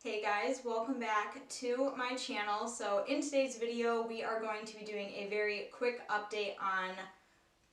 Hey guys, welcome back to my channel. So in today's video, we are going to be doing a very quick update on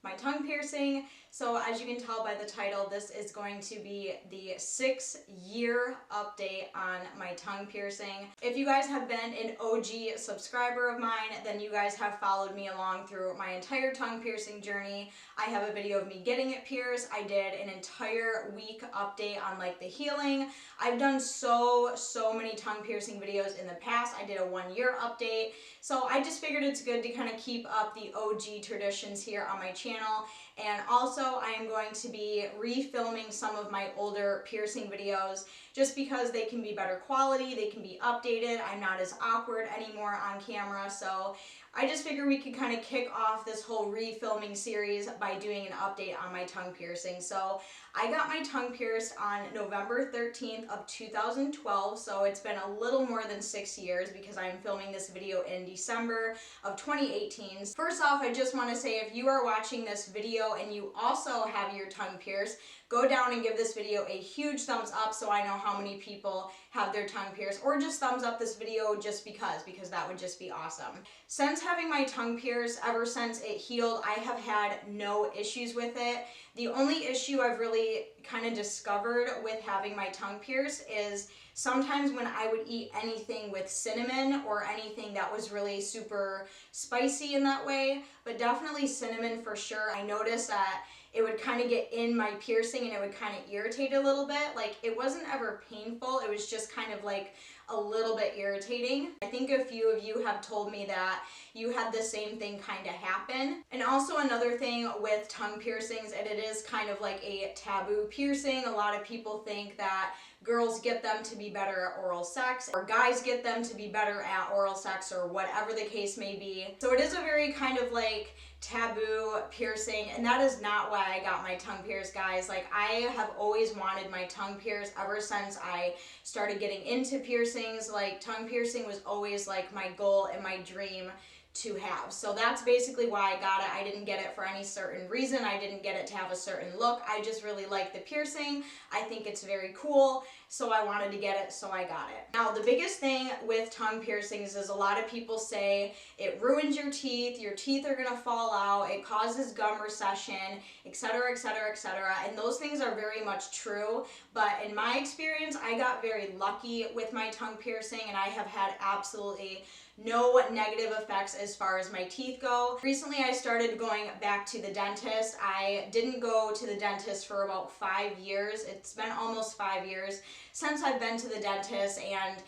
my tongue piercing. So as you can tell by the title, this is going to be the 6-year update on my tongue piercing. If you guys have been an OG subscriber of mine, then you guys have followed me along through my entire tongue piercing journey. I have a video of me getting it pierced. I did an entire week update on like the healing. I've done so many tongue piercing videos in the past. I did a 1-year update. So I just figured it's good to kind of keep up the OG traditions here on my channel. And also I am going to be refilming some of my older piercing videos just because they can be better quality, they can be updated. I'm not as awkward anymore on camera. So I just figured we could kind of kick off this whole refilming series by doing an update on my tongue piercing. So I got my tongue pierced on November 13th of 2012, so it's been a little more than 6 years because I'm filming this video in December of 2018. First off, I just want to say if you are watching this video and you also have your tongue pierced, go down and give this video a huge thumbs up so I know how many people have their tongue pierced, or just thumbs up this video just because that would just be awesome. Since having my tongue pierced, ever since it healed, I have had no issues with it. The only issue I've really kind of discovered with having my tongue pierced is sometimes when I would eat anything with cinnamon or anything that was really super spicy in that way, but definitely cinnamon for sure, I noticed that it would kind of get in my piercing and it would kind of irritate a little bit. Like, it wasn't ever painful, it was just kind of like a little bit irritating. I think a few of you have told me that you had the same thing kind of happen. And also another thing with tongue piercings, and it is kind of like a taboo piercing. A lot of people think that girls get them to be better at oral sex, or guys get them to be better at oral sex, or whatever the case may be. So it is a very kind of like taboo piercing, and that is not why I got my tongue pierced, guys. Like, I have always wanted my tongue pierced ever since I started getting into piercings. Like, tongue piercing was always like my goal and my dream to have. So that's basically why I got it. I didn't get it for any certain reason. I didn't get it to have a certain look. I just really like the piercing. I think it's very cool. So I wanted to get it, so I got it. Now, the biggest thing with tongue piercings is a lot of people say it ruins your teeth are gonna fall out, it causes gum recession, etc., etc., etc. And those things are very much true. But in my experience, I got very lucky with my tongue piercing, and I have had absolutely no negative effects as far as my teeth go. Recently, I started going back to the dentist. I didn't go to the dentist for about 5 years. It's been almost 5 years since I've been to the dentist, and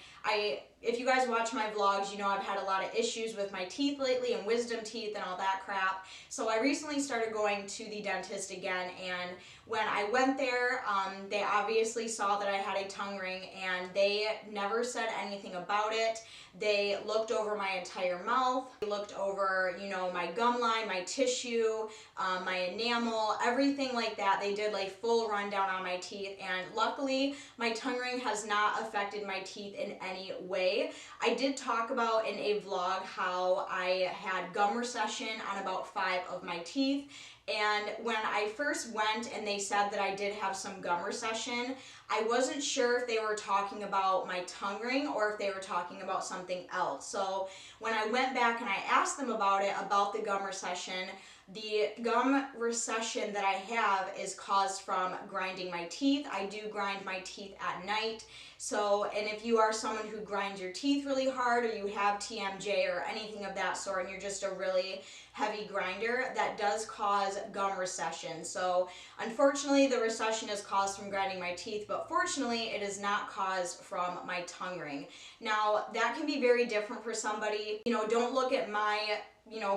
if you guys watch my vlogs, you know I've had a lot of issues with my teeth lately and wisdom teeth and all that crap. So I recently started going to the dentist again, and when I went there, they obviously saw that I had a tongue ring, and they never said anything about it. They looked over my entire mouth. They looked over, you know, my gum line, my tissue, my enamel, everything like that. They did like full rundown on my teeth, and luckily my tongue ring has not affected my teeth in any way. I did talk about in a vlog how I had gum recession on about 5 of my teeth. And when I first went and they said that I did have some gum recession, I wasn't sure if they were talking about my tongue ring or if they were talking about something else. So when I went back and I asked them about it, about the gum recession, the gum recession that I have is caused from grinding my teeth. I do grind my teeth at night. So, and if you are someone who grinds your teeth really hard, or you have TMJ or anything of that sort, and you're just a really heavy grinder, that does cause gum recession. So unfortunately, the recession is caused from grinding my teeth, but fortunately it is not caused from my tongue ring. Now, that can be very different for somebody. You know, don't look at my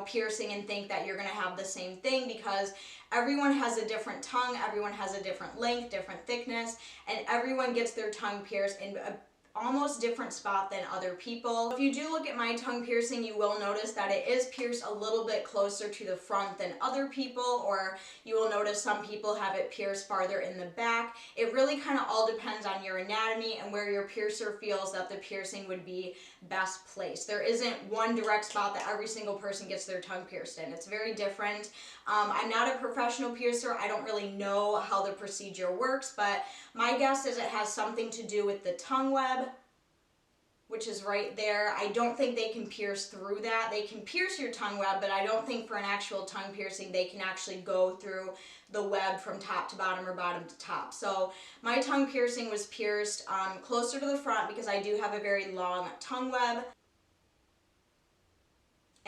piercing and think that you're gonna have the same thing, because everyone has a different tongue, everyone has a different length, different thickness, and everyone gets their tongue pierced in a almost different spot than other people. If you do look at my tongue piercing, you will notice that it is pierced a little bit closer to the front than other people, or you will notice some people have it pierced farther in the back. It really kind of all depends on your anatomy and where your piercer feels that the piercing would be best placed. There isn't one direct spot that every single person gets their tongue pierced in. It's very different. I'm not a professional piercer. I don't really know how the procedure works, but my guess is it has something to do with the tongue web, which is right there. I don't think they can pierce through that. They can pierce your tongue web, but I don't think for an actual tongue piercing they can actually go through the web from top to bottom or bottom to top. So my tongue piercing was pierced closer to the front because I do have a very long tongue web.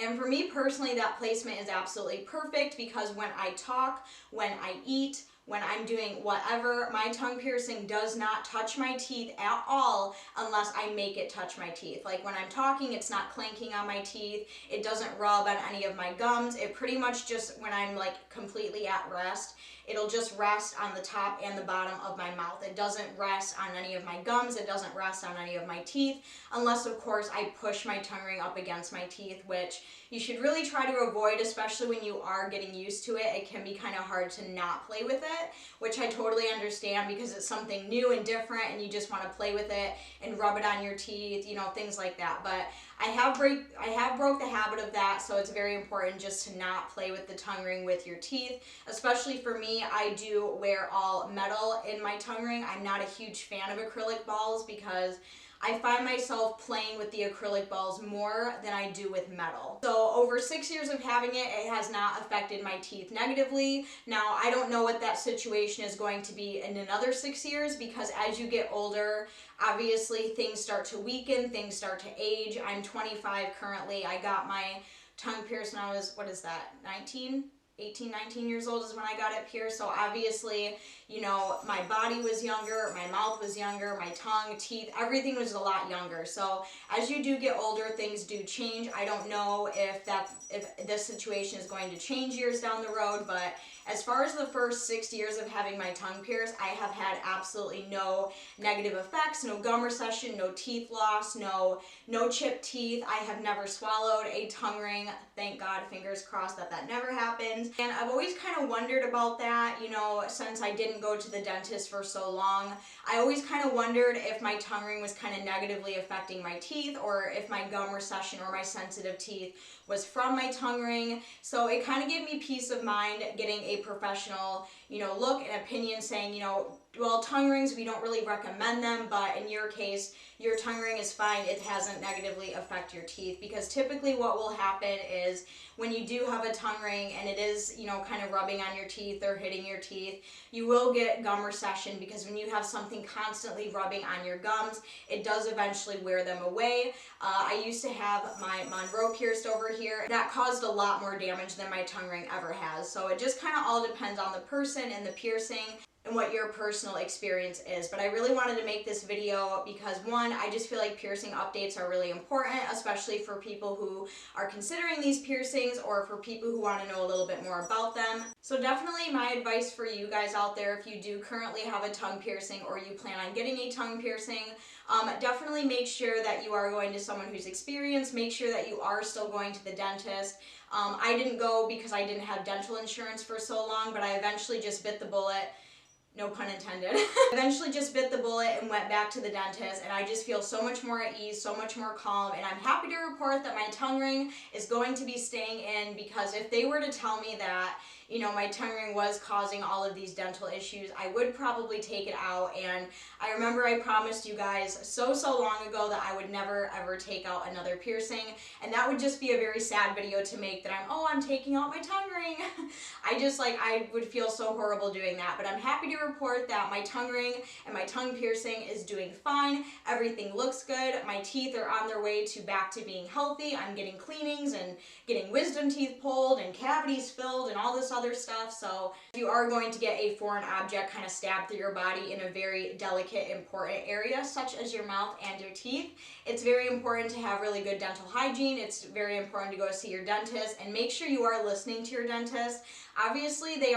And for me personally, that placement is absolutely perfect because when I talk, when I eat, when I'm doing whatever, my tongue piercing does not touch my teeth at all unless I make it touch my teeth. Like when I'm talking, it's not clanking on my teeth. It doesn't rub on any of my gums. It pretty much just, when I'm like completely at rest, it'll just rest on the top and the bottom of my mouth. It doesn't rest on any of my gums. It doesn't rest on any of my teeth, unless of course I push my tongue ring up against my teeth, which you should really try to avoid, especially when you are getting used to it. It can be kind of hard to not play with it, which I totally understand because it's something new and different and you just want to play with it and rub it on your teeth, you know, things like that. But I have broke the habit of that, so it's very important just to not play with the tongue ring with your teeth. Especially for me, I do wear all metal in my tongue ring. I'm not a huge fan of acrylic balls because I find myself playing with the acrylic balls more than I do with metal. So over 6 years of having it, it has not affected my teeth negatively. Now, I don't know what that situation is going to be in another 6 years because as you get older, obviously things start to weaken, things start to age. I'm 25 currently. I got my tongue pierced when I was, 18, 19 years old is when I got it pierced. So obviously, you know, my body was younger, my mouth was younger, my tongue, teeth, everything was a lot younger. So as you do get older, things do change. I don't know if this situation is going to change years down the road, but as far as the first 6 years of having my tongue pierced, I have had absolutely no negative effects, no gum recession, no teeth loss, no chipped teeth. I have never swallowed a tongue ring. Thank God, fingers crossed that never happens. And I've always kind of wondered about that, you know, since I didn't go to the dentist for so long. I always kind of wondered if my tongue ring was kind of negatively affecting my teeth or if my gum recession or my sensitive teeth was from my tongue ring. So it kind of gave me peace of mind getting a professional, you know, look and opinion saying, you know, well, tongue rings, we don't really recommend them, but in your case, your tongue ring is fine. It hasn't negatively affected your teeth, because typically what will happen is when you do have a tongue ring and it is, you know, kind of rubbing on your teeth or hitting your teeth, you will get gum recession, because when you have something constantly rubbing on your gums, it does eventually wear them away. I used to have my Monroe pierced over here. That caused a lot more damage than my tongue ring ever has. So it just kind of all depends on the person and the piercing and what your personal experience is. But I really wanted to make this video because, one, I just feel like piercing updates are really important, especially for people who are considering these piercings or for people who want to know a little bit more about them. So definitely my advice for you guys out there, if you do currently have a tongue piercing or you plan on getting a tongue piercing, definitely make sure that you are going to someone who's experienced. Make sure that you are still going to the dentist. I didn't go because I didn't have dental insurance for so long, but I eventually just bit the bullet. No pun intended. Eventually just bit the bullet and went back to the dentist, and I just feel so much more at ease, so much more calm, and I'm happy to report that my tongue ring is going to be staying in, because if they were to tell me that, you know, my tongue ring was causing all of these dental issues, I would probably take it out. And I remember I promised you guys so long ago that I would never ever take out another piercing, and that would just be a very sad video to make, that I'm taking out my tongue ring. I would feel so horrible doing that. But I'm happy to report that my tongue ring and my tongue piercing is doing fine. Everything looks good. My teeth are on their way back to being healthy. I'm getting cleanings and getting wisdom teeth pulled and cavities filled and all this other stuff. So if you are going to get a foreign object kind of stabbed through your body in a very delicate, important area, such as your mouth and your teeth, it's very important to have really good dental hygiene. It's very important to go see your dentist and make sure you are listening to your dentist. Obviously, they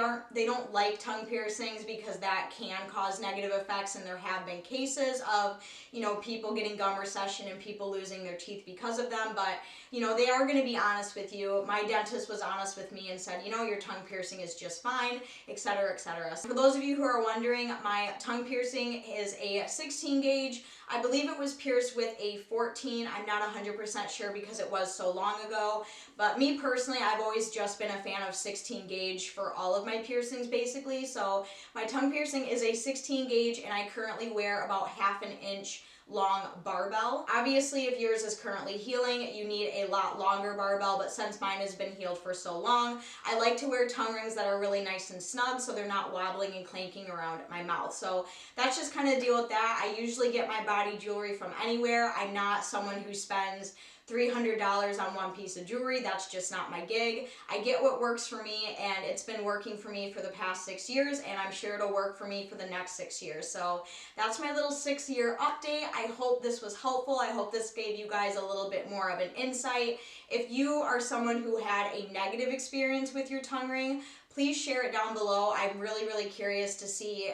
don't like tongue piercings because that can cause negative effects, and there have been cases of, you know, people getting gum recession and people losing their teeth because of them. But, you know, they are going to be honest with you. My dentist was honest with me and said, you know, your tongue piercing is just fine, etc., etc. So for those of you who are wondering, my tongue piercing is a 16 gauge. I believe it was pierced with a 14. I'm not 100% sure because it was so long ago. But me personally, I've always just been a fan of 16 gauge for all of my piercings, basically. So my tongue piercing is a 16 gauge, and I currently wear about 1/2 inch long barbell. Obviously, if yours is currently healing, you need a lot longer barbell, but since mine has been healed for so long, I like to wear tongue rings that are really nice and snug so they're not wobbling and clanking around my mouth. So that's just kind of deal with that. I usually get my body jewelry from anywhere. I'm not someone who spends $300 on one piece of jewelry. That's just not my gig. I get what works for me, and it's been working for me for the past 6 years, and I'm sure it'll work for me for the next 6 years. So that's my little 6-year update. I hope this was helpful. I hope this gave you guys a little bit more of an insight. If you are someone who had a negative experience with your tongue ring, please share it down below. I'm really, really curious to see,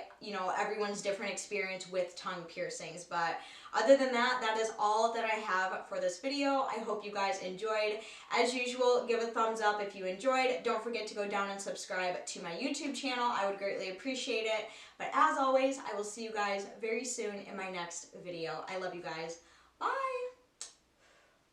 everyone's different experience with tongue piercings. But other than that, that is all that I have for this video. I hope you guys enjoyed. As usual, give a thumbs up if you enjoyed. Don't forget to go down and subscribe to my YouTube channel. I would greatly appreciate it. But as always, I will see you guys very soon in my next video. I love you guys.